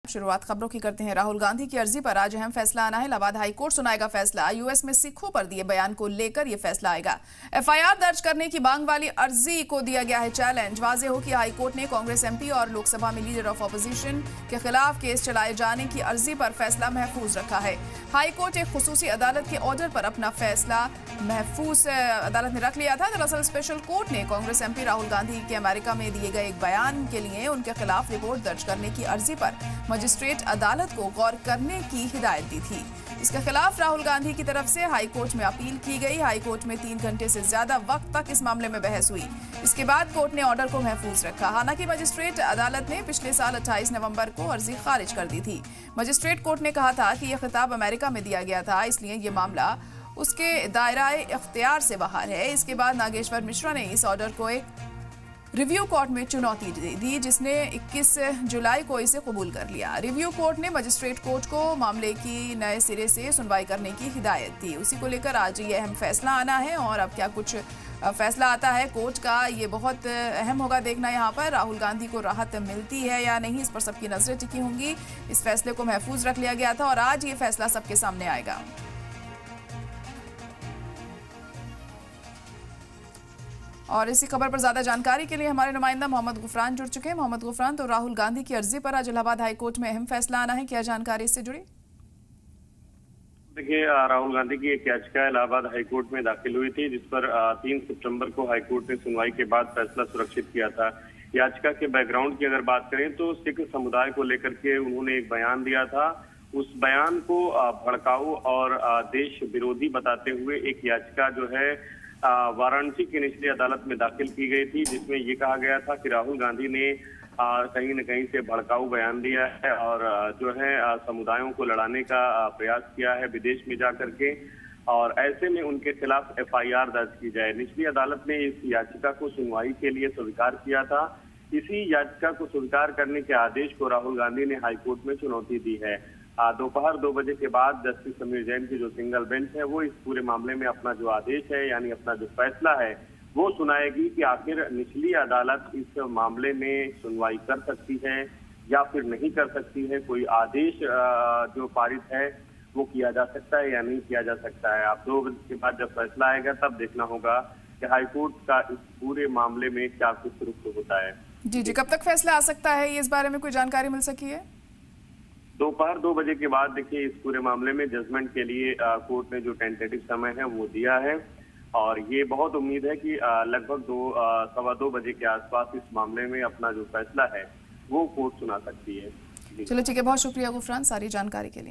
शुरुआत खबरों की करते हैं। राहुल गांधी की अर्जी पर आज अहम फैसला आना है। इलाहाबाद हाई कोर्ट सुनाएगा फैसला। यूएस में सिखों पर दिए बयान को लेकर यह फैसला आएगा। एफआईआर दर्ज करने की मांग वाली अर्जी को दिया गया है चैलेंज। वाजे हो कि हाई कोर्ट ने कांग्रेस एमपी और लोकसभा में लीडर ऑफ ऑपोजिशन के खिलाफ केस चलाए जाने की अर्जी पर फैसला महफूज रखा है। हाई कोर्ट एक खुसूसी अदालत के ऑर्डर पर अपना फैसला महफूज अदालत ने रख लिया था। दरअसल स्पेशल कोर्ट ने कांग्रेस एमपी राहुल गांधी के अमेरिका में दिए गए एक बयान के लिए उनके खिलाफ रिपोर्ट दर्ज करने की अर्जी पर मजिस्ट्रेट अदालत को गौर करने की हिदायत दी थी। इसके खिलाफ राहुल गांधी की तरफ से हाई कोर्ट में अपील की गई। हाई कोर्ट में 3 घंटे से ज्यादा वक्त तक इस मामले में बहस हुई। इसके बाद कोर्ट ने ऑर्डर को महफूज रखा। हालांकि मजिस्ट्रेट अदालत ने पिछले साल 28 नवंबर को अर्जी खारिज कर दी थी। मजिस्ट्रेट कोर्ट ने कहा था कि यह खिताब अमेरिका में दिया गया था, इसलिए यह मामला उसके दायरे इख्तियार से बाहर है। इसके बाद नागेश्वर मिश्रा ने इस ऑर्डर को एक रिव्यू कोर्ट में चुनौती दी, जिसने 21 जुलाई को इसे कबूल कर लिया। रिव्यू कोर्ट ने मजिस्ट्रेट कोर्ट को मामले की नए सिरे से सुनवाई करने की हिदायत दी। उसी को लेकर आज ये अहम फैसला आना है और अब क्या कुछ फैसला आता है कोर्ट का, ये बहुत अहम होगा देखना। यहाँ पर राहुल गांधी को राहत मिलती है या नहीं, इस पर सबकी नजरें टिकी होंगी। इस फैसले को महफूज रख लिया गया था और आज ये फैसला सबके सामने आएगा। और इसी खबर पर ज्यादा जानकारी के लिए हमारे नुमाइंदा मोहम्मद गुफरान जुड़ चुके हैं। मोहम्मद गुफरान, तो राहुल गांधी की अर्जी पर आज इलाहाबाद हाई कोर्ट में अहम फैसला आना है, क्या जानकारी इससे जुड़ी? देखिए, राहुल गांधी की एक याचिका इलाहाबाद हाई कोर्ट में दाखिल हुई थी, जिस पर 3 सितंबर को हाई कोर्ट ने सुनवाई के बाद फैसला सुरक्षित किया था। याचिका के बैकग्राउंड की अगर बात करें तो सिख समुदाय को लेकर के उन्होंने एक बयान दिया था। उस बयान को भड़काऊ और देश विरोधी बताते हुए एक याचिका जो है वाराणसी की निचली अदालत में दाखिल की गई थी, जिसमें ये कहा गया था कि राहुल गांधी ने कहीं न कहीं से भड़काऊ बयान दिया है और जो है समुदायों को लड़ाने का प्रयास किया है विदेश में जाकर के, और ऐसे में उनके खिलाफ एफआईआर दर्ज की जाए। निचली अदालत ने इस याचिका को सुनवाई के लिए स्वीकार किया था। इसी याचिका को स्वीकार करने के आदेश को राहुल गांधी ने हाईकोर्ट में चुनौती दी है। दोपहर 2 बजे के बाद जस्टिस समीर जैन की जो सिंगल बेंच है वो इस पूरे मामले में अपना जो आदेश है, यानी अपना जो फैसला है, वो सुनाएगी कि आखिर निचली अदालत इस मामले में सुनवाई कर सकती है या फिर नहीं कर सकती है। कोई आदेश जो पारित है वो किया जा सकता है या नहीं किया जा सकता है। आप 2 बजे के बाद जब फैसला आएगा तब देखना होगा कि हाईकोर्ट का इस पूरे मामले में क्या कुछ रुख होता है। जी, कब तक फैसला आ सकता है, ये इस बारे में कोई जानकारी मिल सकी है? दोपहर 2 बजे के बाद देखिए इस पूरे मामले में जजमेंट के लिए कोर्ट ने जो टेंटेटिव समय है वो दिया है, और ये बहुत उम्मीद है कि लगभग 2-2:15 बजे के आसपास इस मामले में अपना जो फैसला है वो कोर्ट सुना सकती है। चलो ठीक है, बहुत शुक्रिया गुफरान सारी जानकारी के लिए।